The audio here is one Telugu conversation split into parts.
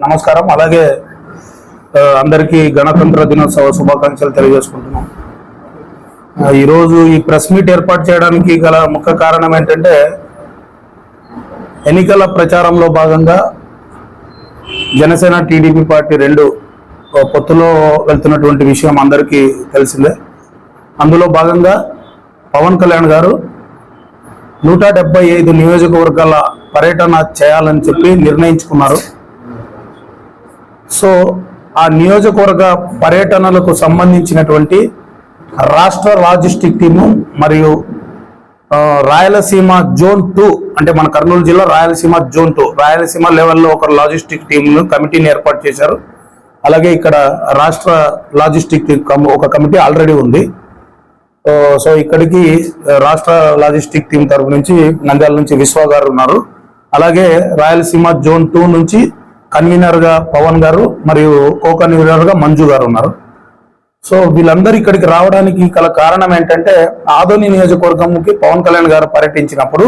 నమస్కారం. అలాగే అందరికీ గణతంత్ర దినోత్సవ శుభాకాంక్షలు తెలియజేసుకుంటున్నాం. ఈరోజు ఈ ప్రెస్ మీట్ ఏర్పాటు చేయడానికి గల ముఖ్య కారణం ఏంటంటే, ఎన్నికల ప్రచారంలో భాగంగా జనసేన టీడీపీ పార్టీ రెండు పొత్తులో వెళ్తున్నటువంటి విషయం అందరికీ తెలిసిందే. అందులో భాగంగా పవన్ కళ్యాణ్ గారు 175 నియోజకవర్గాల పర్యటన చేయాలని చెప్పి నిర్ణయించుకున్నారు. సో ఆ నియోజకవర్గ పర్యటనలకు సంబంధించినటువంటి రాష్ట్ర లాజిస్టిక్ టీము మరియు రాయలసీమ జోన్ 2 అంటే మన కర్నూలు జిల్లా రాయలసీమ జోన్ 2 రాయలసీమ లెవెల్లో ఒక లాజిస్టిక్ టీంను కమిటీని ఏర్పాటు చేశారు. అలాగే ఇక్కడ రాష్ట్ర లాజిస్టిక్ ఒక కమిటీ ఆల్రెడీ ఉంది. సో ఇక్కడికి రాష్ట్ర లాజిస్టిక్ టీం తరపు నుంచి నంద్యాల నుంచి విశ్వ గారు ఉన్నారు. అలాగే రాయలసీమ జోన్ 2 నుంచి కన్వీనర్ గా పవన్ గారు మరియు కో కన్వీనర్ గా మంజు గారు ఉన్నారు. సో వీళ్ళందరూ ఇక్కడికి రావడానికి గల కారణం ఏంటంటే, ఆదోని నియోజకవర్గంకి పవన్ కళ్యాణ్ గారు పర్యటించినప్పుడు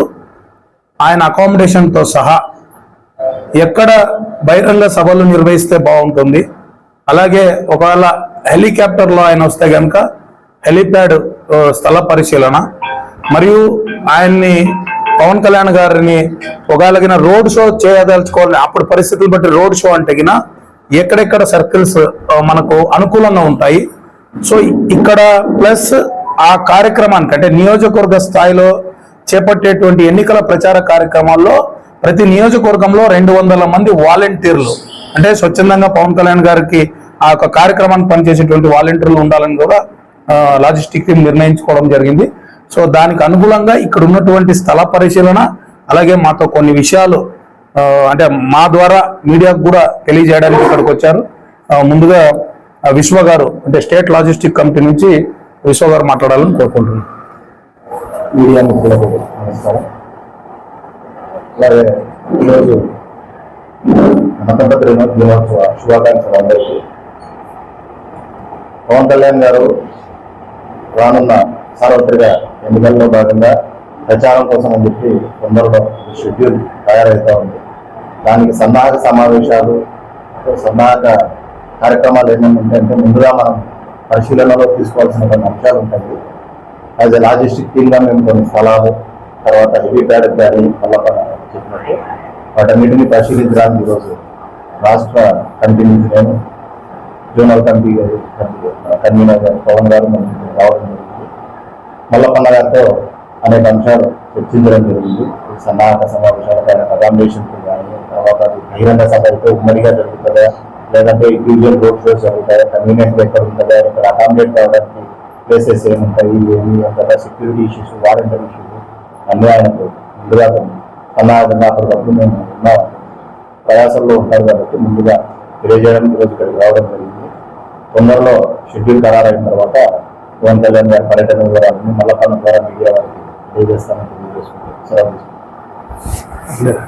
ఆయన అకామిడేషన్ తో సహా ఎక్కడ బహిరంగ సభలు నిర్వహిస్తే బాగుంటుంది, అలాగే ఒకవేళ హెలికాప్టర్లో ఆయన వస్తే కనుక హెలిప్యాడ్ స్థల పరిశీలన, మరియు ఆయన్ని పవన్ కళ్యాణ్ గారిని ఒకవేళ రోడ్ షో చేయదలుచుకోవాలి, అప్పుడు పరిస్థితులు బట్టి రోడ్ షో అంటే గిన ఎక్కడెక్కడ సర్కిల్స్ మనకు అనుకూలంగా ఉంటాయి. సో ఇక్కడ ప్లస్ ఆ కార్యక్రమానికి అంటే నియోజకవర్గ స్థాయిలో చేపట్టేటువంటి ఎన్నికల ప్రచార కార్యక్రమాల్లో ప్రతి నియోజకవర్గంలో 200 మంది వాలంటీర్లు అంటే స్వచ్ఛందంగా పవన్ కళ్యాణ్ గారికి ఆ యొక్క కార్యక్రమానికి పనిచేసేటువంటి వాలంటీర్లు ఉండాలని కూడా లాజిస్టిక్ టీం నిర్ణయించుకోవడం జరిగింది. సో దానికి అనుగుణంగా ఇక్కడ ఉన్నటువంటి స్థల పరిశీలన, అలాగే మాతో కొన్ని విషయాలు అంటే మా ద్వారా మీడియాకు కూడా తెలియజేయడానికి ఇక్కడికి వచ్చారు. ముందుగా విశ్వ గారు అంటే స్టేట్ లాజిస్టిక్ కమిటీ నుంచి విశ్వ గారు మాట్లాడాలని కోరుకుంటున్నాను. మీడియా మిత్రులకు నమస్కారం. అలాగే ఈరోజు గణతంత్ర దినోత్సవ శుభాకాంక్షలు అందరికీ. పవన్ కళ్యాణ్ గారు రానున్న సార్వత్రిక ఎన్నికల్లో భాగంగా ప్రచారం కోసం అని చెప్పి తొందరలో షెడ్యూల్ తయారవుతూ ఉంది. దానికి సన్నాహక సమావేశాలు, సన్నాహక కార్యక్రమాలు ఏమేమి ఉంటాయంటే, ముందుగా మనం పరిశీలనలో తీసుకోవాల్సిన కొన్ని అంశాలు ఉంటాయి. యాజ్ ఎ లాజిస్టిక్ టీమ్గా మేము కొన్ని స్థలాలు, తర్వాత హెవీ ప్యాడ్ కానీ పల్లపన చెప్పినట్టు వాటన్నిటిని పరిశీలించడానికి ఈరోజు రాష్ట్ర కమిటీ నుంచి నేను జోనల్ కమిటీ కన్వీనర్ గారు పవన్ గారు మనం రావడం జరిగింది. మల్లపన్న గారితో అనేక అంశాలు చర్చించడం జరిగింది. సన్నాహక సమావేశాల పైన అకామిడేషన్ కానీ, తర్వాత బహిరంగ సభ అయితే ఉమ్మడిగా జరుగుతుందా, లేదంటే ఇండివిజువల్ రోడ్ షోస్ జరుగుతాయా, కన్వీనియంట్ ఎక్కడ ఉంటుందా, ఇక్కడ అకామిడేట్ కావడానికి ప్లేసెస్ ఏముంటాయి, ఏమి అంతా సెక్యూరిటీ ఇష్యూస్, వాలంటీర్ ఇష్యూస్ అన్నీ ఆయనకు ముందుగా సన్నాహకంగా అప్పటికప్పుడు మేము ఉన్న ప్రయాసంలో ఉంటారు కాబట్టి ముందుగా తెలియజేయడానికి ఈరోజు ఇక్కడికి రావడం జరిగింది. తొందరలో షెడ్యూల్ ఖరారైన తర్వాత పవన్ కళ్యాణ్ గారి పర్యటన వివరాలని మల్లపన్న ద్వారా మీడియా వారికి తెలియజేస్తామని తెలియజేసుకుంటాం. సెలవు తీసుకుంటాం.